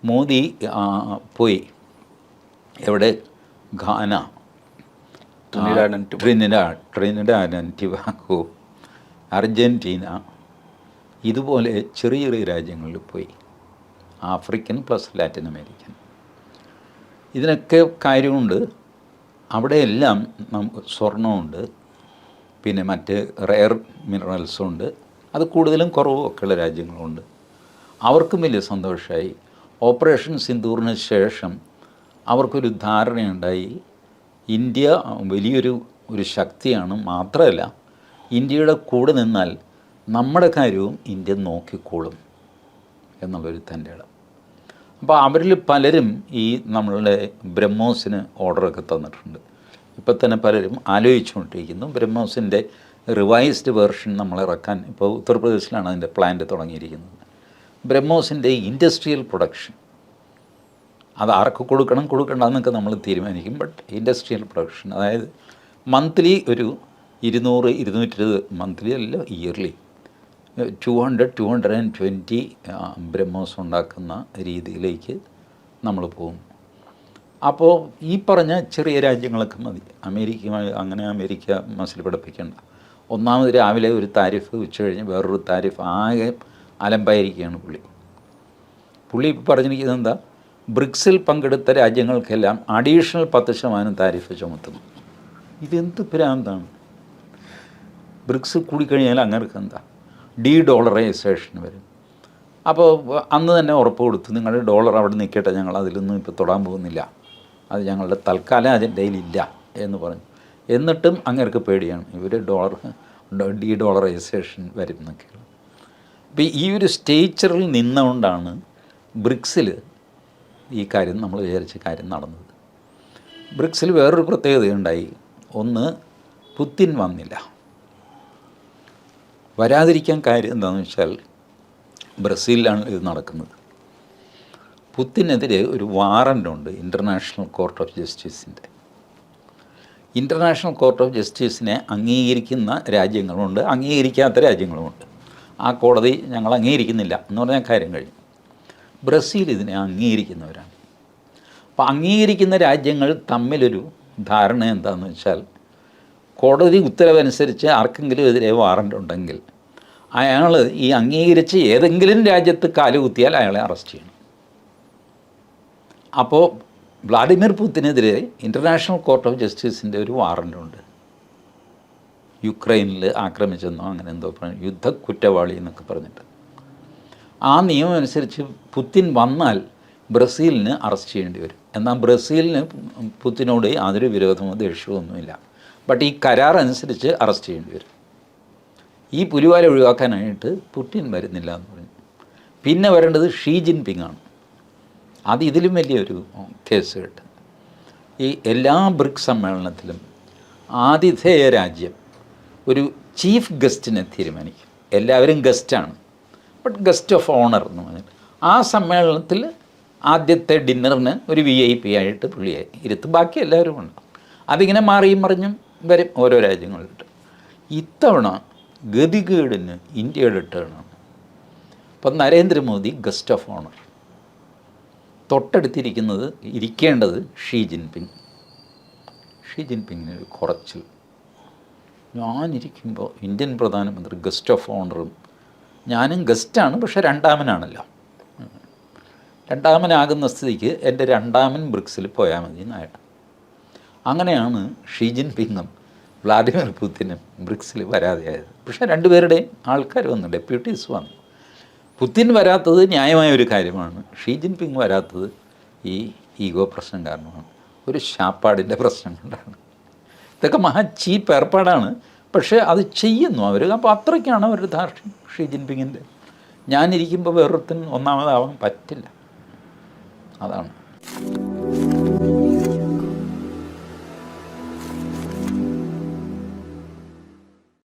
മോദി പോയി എവിടെ? Ghana, Trinidad and Tobago, Argentina, ഇതുപോലെ ചെറിയ ചെറിയ രാജ്യങ്ങളിൽ പോയി. African plus Latin American. ഇതിനൊക്കെ കാര്യമുണ്ട്. അവിടെയെല്ലാം സ്വർണ്ണമുണ്ട്, പിന്നെ മറ്റ് റെയർ മിനറൽസുണ്ട്. അത് കൂടുതലും കുറവും ഒക്കെയുള്ള രാജ്യങ്ങളുണ്ട്. അവർക്കും വലിയ സന്തോഷമായി. ഓപ്പറേഷൻ സിന്ദൂറിന് ശേഷം അവർക്കൊരു ധാരണയുണ്ടായി, ഇന്ത്യ വലിയൊരു ശക്തിയാണ്. മാത്രമല്ല, ഇന്ത്യയുടെ കൂടെ നിന്നാൽ നമ്മുടെ കാര്യവും ഇന്ത്യ നോക്കിക്കോളും എന്നുള്ളൊരു തൻ്റെ ഇടം. അപ്പോൾ അവരിൽ പലരും ഈ നമ്മളുടെ ബ്രഹ്മോസിന് ഓർഡറൊക്കെ തന്നിട്ടുണ്ട്. ഇപ്പം തന്നെ പലരും ആലോചിച്ചുകൊണ്ടിരിക്കുന്നു ബ്രഹ്മോസിൻ്റെ റിവൈസ്ഡ് വേർഷൻ നമ്മളിറക്കാൻ. ഇപ്പോൾ ഉത്തർപ്രദേശിലാണ് അതിൻ്റെ പ്ലാന്റ് തുടങ്ങിയിരിക്കുന്നത്. ബ്രഹ്മോസിൻ്റെ ഇൻഡസ്ട്രിയൽ പ്രൊഡക്ഷൻ, അത് ആർക്ക് കൊടുക്കണ്ടെന്നൊക്കെ നമ്മൾ തീരുമാനിക്കും. ബട്ട് ഇൻഡസ്ട്രിയൽ പ്രൊഡക്ഷൻ, അതായത് മന്ത്ലി ഒരു 200-220 മന്ത്ലി അല്ല, ഇയർലി 200-220 ബ്രഹ്മോസ് ഉണ്ടാക്കുന്ന രീതിയിലേക്ക് നമ്മൾ പോകും. അപ്പോൾ ഈ പറഞ്ഞ ചെറിയ രാജ്യങ്ങളൊക്കെ മതി. അമേരിക്ക മസിൽ പഠിപ്പിക്കേണ്ട. ഒന്നാമത് രാവിലെ ഒരു താരിഫ്, ഉച്ച കഴിഞ്ഞ് വേറൊരു താരിഫ്, ആകെ അലമ്പായിരിക്കുകയാണ് പുള്ളി ഇപ്പോൾ പറഞ്ഞിരിക്കുന്നത് എന്താ? ബ്രിക്സിൽ പങ്കെടുത്ത രാജ്യങ്ങൾക്കെല്ലാം അഡീഷണൽ 10% താരിഫ് ചുമത്തുന്നു. ഇതെന്ത് ഭ്രാന്താണ്? ബ്രിക്സ് കൂടിക്കഴിഞ്ഞാൽ അങ്ങനെയൊക്കെ എന്താ ഡോളറൈസേഷൻ വരും. അപ്പോൾ അന്ന് തന്നെ ഉറപ്പ് കൊടുത്തു, നിങ്ങളുടെ ഡോളർ അവിടെ നിൽക്കട്ടെ, ഞങ്ങൾ അതിലൊന്നും ഇപ്പോൾ തൊടാൻ പോകുന്നില്ല, അത് ഞങ്ങളുടെ തൽക്കാലം അജണ്ടയിലില്ല എന്ന് പറഞ്ഞു. എന്നിട്ടും അങ്ങനെയൊക്കെ പേടിയാണ്, ഇവർ ഡോളറൈസേഷൻ വരും എന്നൊക്കെയാണ്. അപ്പോൾ ഈ ഒരു സ്റ്റേച്ചറിൽ നിന്നുകൊണ്ടാണ് ബ്രിക്സിൽ ഈ കാര്യം നമ്മൾ വിചാരിച്ച കാര്യം നടന്നത്. ബ്രിക്സിൽ വേറൊരു പ്രത്യേകതയുണ്ടായി. ഒന്ന്, പുത്തിൻ വന്നില്ല. വരാതിരിക്കാൻ കാര്യം എന്താണെന്ന് വെച്ചാൽ, ബ്രസീലിലാണ് ഇത് നടക്കുന്നത്. പുത്തിനെതിരെ ഒരു വാറൻ്റുണ്ട് ഇൻ്റർനാഷണൽ കോർട്ട് ഓഫ് ജസ്റ്റിസിൻ്റെ. ഇൻ്റർനാഷണൽ കോർട്ട് ഓഫ് ജസ്റ്റിസിനെ അംഗീകരിക്കുന്ന രാജ്യങ്ങളുമുണ്ട്, അംഗീകരിക്കാത്ത രാജ്യങ്ങളുമുണ്ട്. ആ കോടതി ഞങ്ങൾ അംഗീകരിക്കുന്നില്ല എന്ന് പറഞ്ഞാൽ കാര്യം കഴിഞ്ഞു. ബ്രസീൽ ഇതിനെ അംഗീകരിക്കുന്നവരാണ്. അപ്പോൾ അംഗീകരിക്കുന്ന രാജ്യങ്ങൾ തമ്മിലൊരു ധാരണ എന്താണെന്ന് വെച്ചാൽ, കോടതി ഉത്തരവനുസരിച്ച് ആർക്കെങ്കിലും എതിരെ വാറൻ്റ് ഉണ്ടെങ്കിൽ അയാൾ ഈ അംഗീകരിച്ച് ഏതെങ്കിലും രാജ്യത്ത് കാലുകുത്തിയാൽ അയാളെ അറസ്റ്റ് ചെയ്യണം. അപ്പോൾ വ്ളാഡിമിർ പുത്തിനെതിരെ ഇൻ്റർനാഷണൽ കോർട്ട് ഓഫ് ജസ്റ്റിസിൻ്റെ ഒരു വാറൻ്റുണ്ട്. യുക്രൈനിൽ ആക്രമിച്ചെന്നോ അങ്ങനെ എന്തോ യുദ്ധ കുറ്റവാളി എന്നൊക്കെ പറഞ്ഞിട്ട്. ആ നിയമം അനുസരിച്ച് പുത്തിൻ വന്നാൽ ബ്രസീലിന് അറസ്റ്റ് ചെയ്യേണ്ടി വരും. എന്നാൽ ബ്രസീലിന് പുത്തിനോട് യാതൊരു വിരോധമോ ദേഷ്യമോ ഒന്നുമില്ല. ബട്ട് ഈ കരാർ അനുസരിച്ച് അറസ്റ്റ് ചെയ്യേണ്ടി വരും. ഈ പുലിവാല ഒഴിവാക്കാനായിട്ട് പുടിൻ വരുന്നില്ല എന്ന് പറഞ്ഞു. പിന്നെ വരേണ്ടത് ഷീ ജിൻപിങ് ആണ്. അത് ഇതിലും വലിയൊരു കേസ് കേട്ട്. ഈ എല്ലാ ബ്രിക്സ് സമ്മേളനത്തിലും ആതിഥേയ രാജ്യം ഒരു ചീഫ് ഗസ്റ്റിനെ തീരുമാനിക്കും. എല്ലാവരും ഗസ്റ്റാണ്, ബട്ട് ഗസ്റ്റ് ഓഫ് ഓണർ എന്ന് പറഞ്ഞിട്ട് ആ സമ്മേളനത്തിൽ ആദ്യത്തെ ഡിന്നറിന് ഒരു VIP ആയിട്ട് പുള്ളിയെ ഇരുത്തും. ബാക്കി എല്ലാവരും ഉണ്ട്. അതിങ്ങനെ മാറിയും മറിഞ്ഞും വരും ഓരോ രാജ്യങ്ങളിലിട്ട്. ഇത്തവണ ഗതികേടിന് ഇന്ത്യയുടെ ടേണാണ്. അപ്പം നരേന്ദ്രമോദി ഗസ്റ്റ് ഓഫ് ഓണർ, ഇരിക്കേണ്ടത് ഷീ ജിൻപിങ്ങിന് ഒരു കുറച്ചിൽ. ഞാനിരിക്കുമ്പോൾ ഇന്ത്യൻ പ്രധാനമന്ത്രി ഗസ്റ്റ് ഓഫ് ഓണറും ഞാനും ഗസ്റ്റാണ്, പക്ഷേ രണ്ടാമനാണല്ലോ. രണ്ടാമനാകുന്ന സ്ഥിതിക്ക് എൻ്റെ രണ്ടാമൻ ബ്രിക്സിൽ പോയാൽ മതി എന്നായിട്ട്. അങ്ങനെയാണ് ഷീ ജിൻപിങ്ങും വ്ളാഡിമിർ പുത്തിനും ബ്രിക്സിൽ വരാതെയായത്. പക്ഷേ രണ്ടുപേരുടെയും ആൾക്കാർ വന്നു, ഡെപ്യൂട്ടീസ് വന്നു. പുത്തിൻ വരാത്തത് ന്യായമായ ഒരു കാര്യമാണ്. ഷീ ജിൻപിങ് വരാത്തത് ഈ ഈഗോ പ്രശ്നം കാരണമാണ്, ഒരു ശാപ്പാടിൻ്റെ പ്രശ്നം കൊണ്ടാണ്. ഇതൊക്കെ മഹാ ചീപ്പ് ഏർപ്പാടാണ്, പക്ഷേ അത് ചെയ്യുന്നു അവർ. അപ്പോൾ അത്രയ്ക്കാണ് അവരുടെ ധാർഷ്ട്യം ഷീ ജിൻപിങ്ങിൻ്റെ. ഞാനിരിക്കുമ്പോൾ വേറൊരുത്തിന് ഒന്നാമതാവാൻ പറ്റില്ല, അതാണ്.